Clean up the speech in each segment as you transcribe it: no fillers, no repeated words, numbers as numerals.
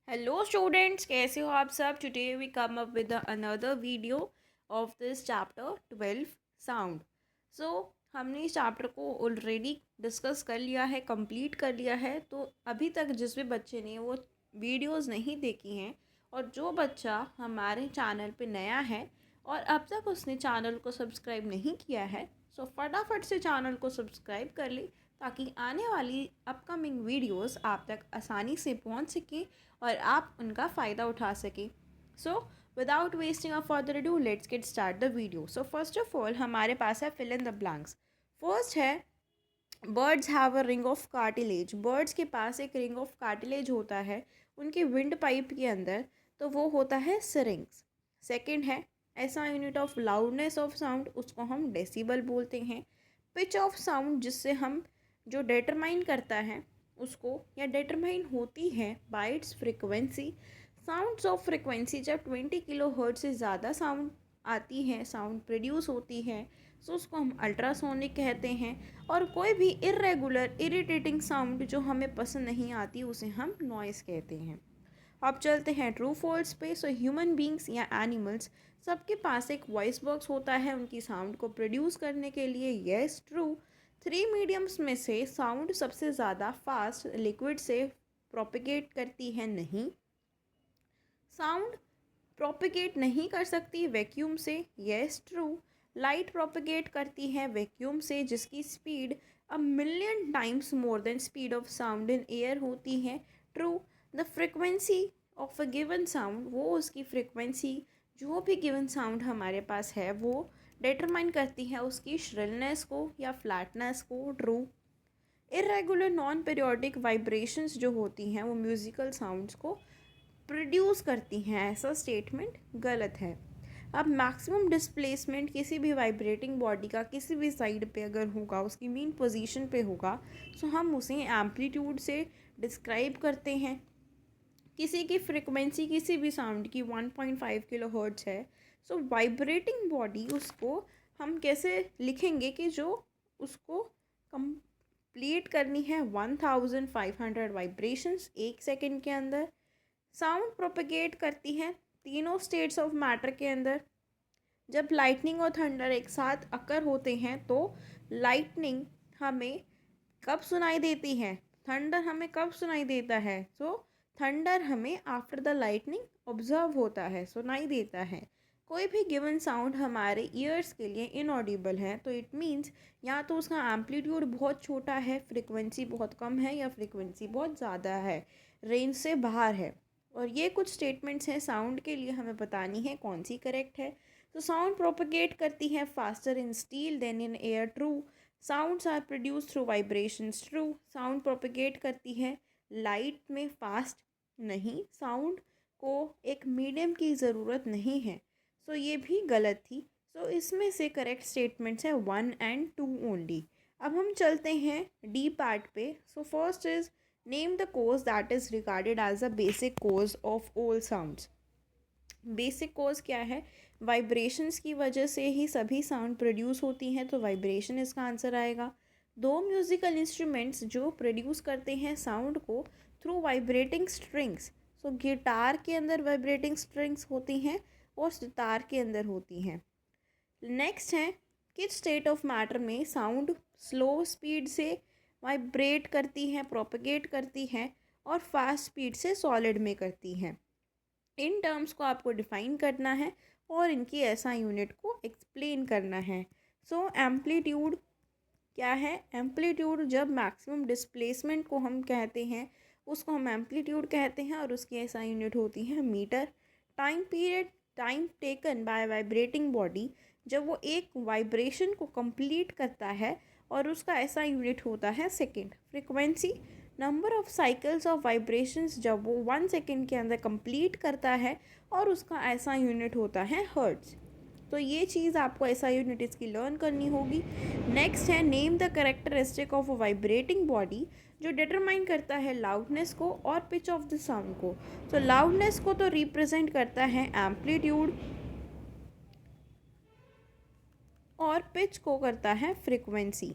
Hello students, कैसे हो आप सब। Today we come up with another video of this chapter 12 sound. So हमने इस चैप्टर को ऑलरेडी डिस्कस कर लिया है, कंप्लीट कर लिया है। तो अभी तक जिस भी बच्चे ने वो वीडियोस नहीं देखी हैं और जो बच्चा हमारे चैनल पे नया है और अब तक उसने चैनल को सब्सक्राइब नहीं किया है, सो फटाफट से चैनल को सब्सक्राइब कर ले ताकि आने वाली अपकमिंग वीडियोस आप तक आसानी से पहुंच सके और आप उनका फ़ायदा उठा सकें। So without wasting a further do let's get start the video. So first of all हमारे पास है fill in the blanks. First है birds have a ring of cartilage. Birds के पास एक रिंग ऑफ कार्टिलेज होता है उनके विंड पाइप के अंदर, तो वो होता है सिरिंग्स। सेकेंड है ऐसा unit of loudness of sound, उसको हम डेसिबल बोलते हैं। पिच ऑफ साउंड जिससे हम जो डिटरमाइन करता है उसको या डिटरमाइन होती है bye it's frequency. Sounds of frequency जब 20 kHz से ज़्यादा साउंड आती है, साउंड प्रोड्यूस होती है, सो उसको हम अल्ट्रासोनिक कहते हैं। और कोई भी इरेगुलर इरिटेटिंग साउंड जो हमें पसंद नहीं आती उसे हम नॉइस कहते हैं। अब चलते हैं ट्रू फॉल्स पे। सो ह्यूमन बींग्स या एनिमल्स सबके पास एक वॉइस बॉक्स होता है उनकी साउंड को प्रोड्यूस करने के लिए। Yes true. थ्री मीडियम्स में से साउंड सबसे ज़्यादा फास्ट लिक्विड से प्रोपिगेट करती है। नहीं, साउंड प्रोपिगेट नहीं कर सकती वैक्यूम से। Yes true. लाइट प्रोपिगेट करती है वैक्यूम से जिसकी speed 1 million times more than speed of sound in air होती है। True. The frequency of a given sound, वो उसकी फ्रिक्वेंसी जो भी गिवन साउंड हमारे पास है वो डिटरमाइन करती है उसकी श्रिलनेस को या फ्लैटनेस को। True. Irregular non periodic vibrations जो होती हैं वो म्यूज़िकल साउंड्स को प्रोड्यूस करती हैं, ऐसा स्टेटमेंट गलत है। अब मैक्सिमम डिस्प्लेसमेंट किसी भी वाइब्रेटिंग बॉडी का किसी भी साइड पे अगर होगा, उसकी मीन पोजीशन पे होगा, तो हम उसे एम्पलीट्यूड से डिस्क्राइब करते हैं। किसी की फ्रिक्वेंसी किसी भी साउंड की 1.5 kHz है, सो वाइब्रेटिंग बॉडी उसको हम कैसे लिखेंगे कि जो उसको कंप्लीट करनी है 1500 वाइब्रेशंस 1 सेकेंड के अंदर। साउंड प्रोपेगेट करती है तीनों स्टेट्स ऑफ मैटर के अंदर। जब लाइटनिंग और थंडर एक साथ अकर होते हैं तो लाइटनिंग हमें कब सुनाई देती है, थंडर हमें कब सुनाई देता है। सो थंडर हमें आफ्टर द लाइटनिंग ऑब्जर्व होता है, सुनाई देता है। कोई भी गिवन साउंड हमारे ईयर्स के लिए इनऑडिबल है तो इट मीन्स या तो उसका एम्पलीट्यूड बहुत छोटा है, फ्रिक्वेंसी बहुत कम है, या फ्रिक्वेंसी बहुत ज़्यादा है, रेंज से बाहर है। और ये कुछ स्टेटमेंट्स हैं साउंड के लिए, हमें बतानी है कौन सी करेक्ट है। तो साउंड प्रोपगेट करती है faster in steel than in air. True. Sounds are produce through vibrations. True. Sound propagate करती है लाइट में फास्ट। नहीं, साउंड को एक मीडियम की ज़रूरत नहीं है। सो ये भी गलत थी। सो इसमें से करेक्ट स्टेटमेंट्स हैं 1 एंड 2 ओनली। अब हम चलते हैं डी पार्ट पे। So first is name the cause that is regarded as a basic cause of all sounds. Basic cause क्या है? वाइब्रेशंस की वजह से ही सभी साउंड प्रोड्यूस होती हैं, तो वाइब्रेशन इसका आंसर आएगा। दो म्यूज़िकल इंस्ट्रूमेंट्स जो प्रोड्यूस करते हैं साउंड को थ्रू वाइब्रेटिंग स्ट्रिंग्स। सो गिटार के अंदर वाइब्रेटिंग स्ट्रिंग्स होती हैं और सितार के अंदर होती हैं। नेक्स्ट है किस स्टेट ऑफ मैटर में साउंड स्लो स्पीड से वाइब्रेट करती है, प्रोपगेट करती है, और फास्ट स्पीड से सॉलिड में करती है। इन टर्म्स को आपको डिफाइन करना है और इनकी एसआई यूनिट को एक्सप्लेन करना है। सो एम्पलीट्यूड क्या है? एम्पलीट्यूड जब मैक्सिमम डिस्प्लेसमेंट को हम कहते हैं उसको हम एम्पलीट्यूड कहते हैं और उसकी एसआई यूनिट होती है metre. Time period, time taken by vibrating body, जब वो एक वाइब्रेशन को कंप्लीट करता है और उसका एसआई यूनिट होता है second. Frequency, number of cycles of vibrations जब वो 1 सेकेंड के अंदर कंप्लीट करता है और उसका ऐसा यूनिट होता है हर्ट्ज। तो ये चीज़ आपको ऐसा यूनिट इसकी लर्न करनी होगी। नेक्स्ट है name the characteristic of a vibrating body, जो डिटरमाइन करता है लाउडनेस को और पिच ऑफ द साउंड को। तो लाउडनेस को तो रिप्रेजेंट करता है एम्पलीट्यूड और पिच को करता है फ्रिक्वेंसी।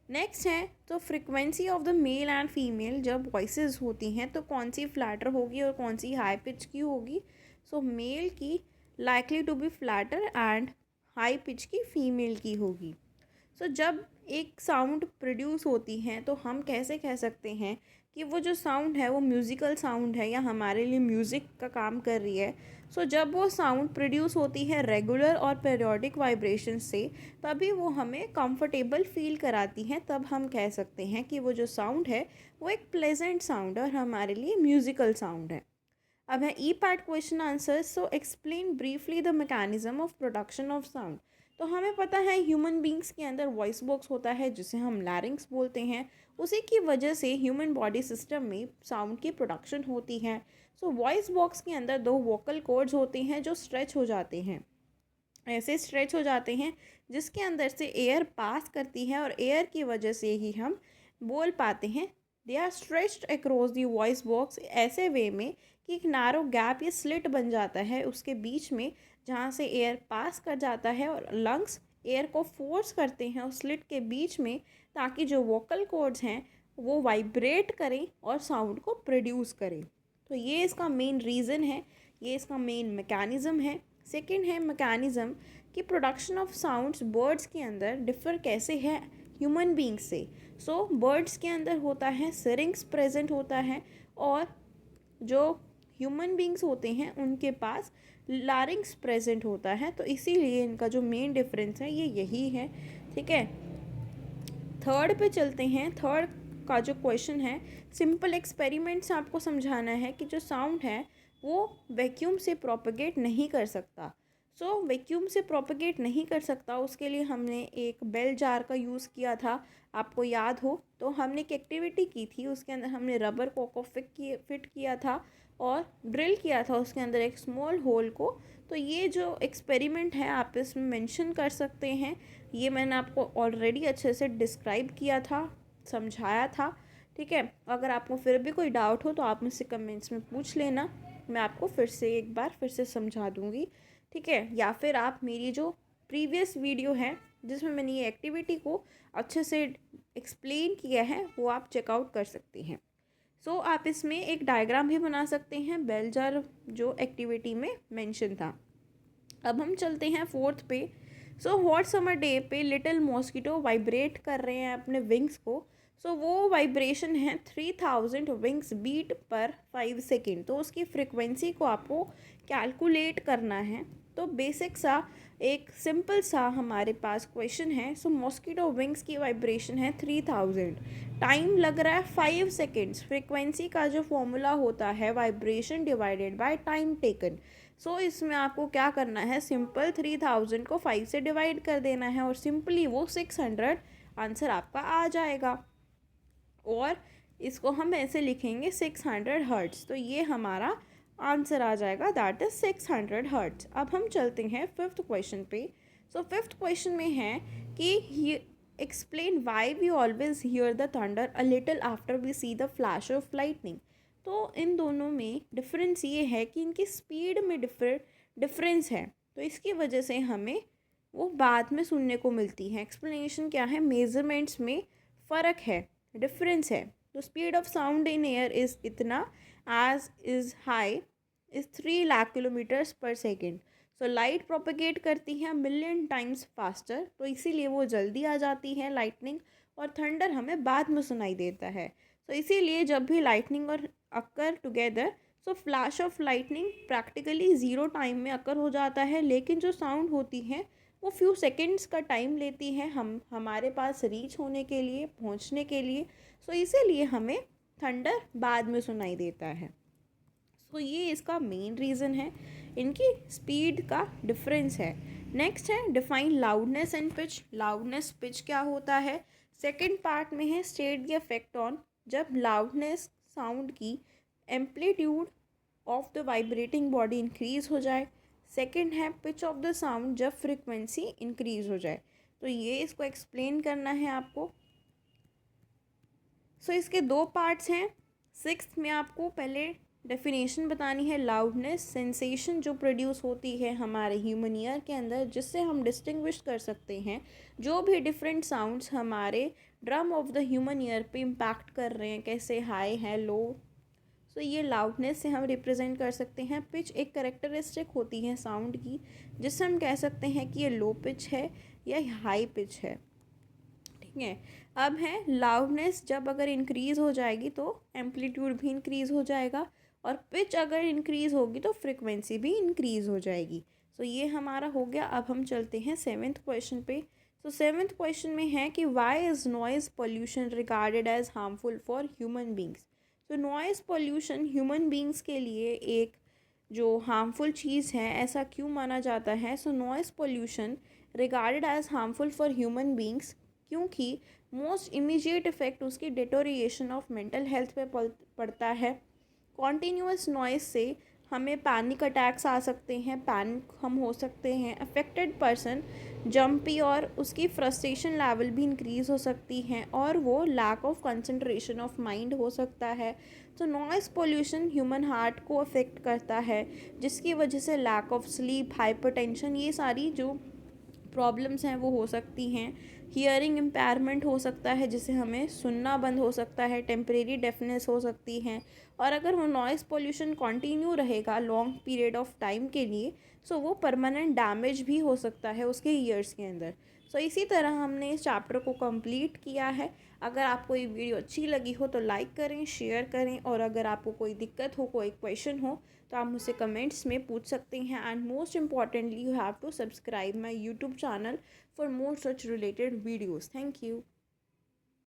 नेक्स्ट है तो frequency of the male and female जब वॉइसेस होती हैं तो कौन सी फ्लैटर होगी और कौन सी हाई पिच की होगी। सो मेल की likely to be flatter and high pitch की फीमेल की होगी। सो जब एक साउंड प्रोड्यूस होती हैं तो हम कैसे कह सकते हैं कि वो जो साउंड है वो म्यूज़िकल साउंड है या हमारे लिए म्यूज़िक का काम कर रही है। सो जब वो साउंड प्रोड्यूस होती है रेगुलर और पीरियोडिक वाइब्रेशन से तभी वो हमें कंफर्टेबल फील कराती हैं, तब हम कह सकते हैं कि वो जो साउंड है वो एक प्लेजेंट साउंड है और हमारे लिए म्यूज़िकल साउंड है। अब है E part question answer. So explain briefly the mechanism of production of sound. तो हमें पता है ह्यूमन बींग्स के अंदर वॉइस बॉक्स होता है जिसे हम लैरिंग्स बोलते हैं। उसी की वजह से ह्यूमन बॉडी सिस्टम में साउंड की प्रोडक्शन होती है। सो वॉइस बॉक्स के अंदर दो वोकल कॉर्ड्स होते हैं जो स्ट्रेच हो जाते हैं, ऐसे स्ट्रेच हो जाते हैं जिसके अंदर से एयर पास करती है और एयर की वजह से ही हम बोल पाते हैं। They are stretched across the voice box ऐसे वे में कि एक नैरो गैप या स्लिट बन जाता है उसके बीच में, जहाँ से एयर पास कर जाता है और लंग्स एयर को फोर्स करते हैं उस स्लिट के बीच में ताकि जो वोकल कॉर्ड्स हैं वो वाइब्रेट करें और साउंड को प्रोड्यूस करें। तो ये इसका मेन रीज़न है, ये इसका मेन मैकेनिज़्म है। सेकंड है मैकेनिज़्म कि प्रोडक्शन ऑफ साउंड्स बर्ड्स के अंदर डिफ़र कैसे है ह्यूमन बींग्स से। सो बर्ड्स के अंदर होता है सिरिंग्स प्रेजेंट होता है और जो ह्यूमन बींग्स होते हैं उनके पास लारिंग्स प्रेजेंट होता है। तो इसीलिए इनका जो मेन डिफरेंस है ये यही है। ठीक है, थर्ड पे चलते हैं। थर्ड का जो क्वेश्चन है सिंपल एक्सपेरिमेंट्स आपको समझाना है कि जो साउंड है वो वैक्यूम से प्रोपगेट नहीं कर सकता। सो वैक्यूम से प्रोपगेट नहीं कर सकता उसके लिए हमने एक बेल जार का यूज़ किया था। आपको याद हो तो हमने एक एक्टिविटी की थी, उसके अंदर हमने रबर को फिट किया था और ड्रिल किया था उसके अंदर एक स्मॉल होल को। तो ये जो एक्सपेरिमेंट है आप इसमें मेंशन कर सकते हैं। ये मैंने आपको ऑलरेडी अच्छे से डिस्क्राइब किया था, समझाया था। ठीक है, अगर आपको फिर भी कोई डाउट हो तो आप मुझसे कमेंट्स में पूछ लेना, मैं आपको फिर से एक बार फिर से समझा दूँगी। ठीक है, या फिर आप मेरी जो प्रीवियस वीडियो है जिसमें मैंने ये एक्टिविटी को अच्छे से एक्सप्लेन किया है वो आप चेकआउट कर सकते हैं। सो आप इसमें एक डायग्राम भी बना सकते हैं बेल जार जो एक्टिविटी में मेंशन था। अब हम चलते हैं फोर्थ पे। सो हॉट समर डे पे लिटिल मॉस्किटो वाइब्रेट कर रहे हैं अपने विंग्स को। सो वो वाइब्रेशन है 3000 विंग्स बीट पर 5 सेकेंड। तो उसकी फ्रिक्वेंसी को आपको कैलकुलेट करना है। तो बेसिक सा एक सिंपल सा हमारे पास क्वेश्चन है। सो मॉस्किटो विंग्स की वाइब्रेशन है 3000, टाइम लग रहा है 5 सेकेंड्स। फ्रिक्वेंसी का जो फॉर्मूला होता है vibration divided by time taken. So इसमें आपको क्या करना है, सिंपल 3000 को 5 से डिवाइड कर देना है और सिंपली वो 600 आंसर आपका आ जाएगा। और इसको हम ऐसे लिखेंगे 600 हर्ट्ज़, तो ये हमारा आंसर आ जाएगा, दैट इज़ 600 हर्ट्ज़। अब हम चलते हैं फिफ्थ क्वेश्चन पे। सो फिफ्थ क्वेश्चन में है कि explain why we always hear the thunder a little after we see the flash of lightning. तो इन दोनों में डिफरेंस ये है कि इनकी स्पीड में डिफरेंस है, तो इसकी वजह से हमें वो बाद में सुनने को मिलती है। एक्सप्लेनेशन क्या है, मेजरमेंट्स में फ़र्क है, डिफरेंस है। तो speed of sound in air is इतना as is high is 3 lakh kilometres per second. So light propagate करती है मिलियन टाइम्स फास्टर, तो इसीलिए वो जल्दी आ जाती है लाइटनिंग, और थंडर हमें बाद में सुनाई देता है। तो इसीलिए जब भी लाइटनिंग और occur together, so flash of lightning practically zero time में अकर हो जाता है, लेकिन जो साउंड होती है वो फ्यू सेकेंड्स का टाइम लेती है हमारे पास रीच होने के लिए, पहुंचने के लिए। सो इसीलिए हमें थंडर बाद में सुनाई देता है। सो ये इसका मेन रीज़न है, इनकी स्पीड का डिफरेंस है। नेक्स्ट है define loudness and pitch. Loudness pitch क्या होता है, सेकंड पार्ट में है स्टेट द इफेक्ट ऑन, जब लाउडनेस साउंड की amplitude of the vibrating body increase हो जाए। सेकंड है पिच ऑफ द साउंड, जब फ्रिक्वेंसी इंक्रीज हो जाए। तो ये इसको एक्सप्लेन करना है आपको। सो इसके दो पार्ट्स हैं। सिक्स्थ में आपको पहले डेफिनेशन बतानी है। लाउडनेस सेंसेशन जो प्रोड्यूस होती है हमारे ह्यूमन ईयर के अंदर, जिससे हम डिस्टिंग्विश कर सकते हैं जो भी डिफरेंट साउंड्स हमारे drum of the human ear पे इम्पैक्ट कर रहे हैं, कैसे हाई है, लो। सो ये लाउडनेस से हम रिप्रेजेंट कर सकते हैं। पिच एक करेक्टरिस्टिक होती है साउंड की, जिससे हम कह सकते हैं कि ये लो पिच है या हाई पिच है। ठीक है, अब है लाउडनेस जब अगर इंक्रीज़ हो जाएगी तो एम्पलीट्यूड भी इंक्रीज़ हो जाएगा, और पिच अगर इंक्रीज़ होगी तो फ्रिक्वेंसी भी इंक्रीज़ हो जाएगी। सो ये हमारा हो गया। अब हम चलते हैं सेवेंथ क्वेश्चन पे। सो सेवेंथ क्वेश्चन में है कि why is noise pollution regarded as harmful for human beings. तो नॉइज़ पोल्यूशन ह्यूमन बींग्स के लिए एक जो हार्मफुल चीज़ है, ऐसा क्यों माना जाता है। So noise pollution regarded as harmful for human beings क्योंकि मोस्ट इमीडिएट इफेक्ट उसकी डिटोरिएशन ऑफ मेंटल हेल्थ पे पड़ता है। कॉन्टीन्यूअस नॉइस से हमें पैनिक अटैक्स आ सकते हैं, पैनिक हम हो सकते हैं, अफेक्टेड पर्सन जंपी और उसकी फ्रस्ट्रेशन लेवल भी इंक्रीज़ हो सकती हैं, और वो lack of concentration of mind हो सकता है। तो नॉइस पोल्यूशन ह्यूमन हार्ट को अफेक्ट करता है, जिसकी वजह से लैक ऑफ स्लीप, हाइपरटेंशन, ये सारी जो प्रॉब्लम्स हैं वो हो सकती हैं। हियरिंग इम्पेयरमेंट हो सकता है, जिससे हमें सुनना बंद हो सकता है, टेम्परेरी डेफनेस हो सकती है। और अगर वो नॉइज़ पोल्यूशन कंटिन्यू रहेगा लॉन्ग पीरियड ऑफ टाइम के लिए, सो वो परमानेंट डैमेज भी हो सकता है उसके ईयर्स के अंदर। सो इसी तरह हमने इस चैप्टर को कंप्लीट किया है। अगर आपको ये वीडियो अच्छी लगी हो तो लाइक करें, शेयर करें, और अगर आपको कोई दिक्कत हो, कोई क्वेश्चन हो, तो आप मुझसे कमेंट्स में पूछ सकते हैं। And most importantly you have to subscribe my YouTube channel for more such related videos. Thank you.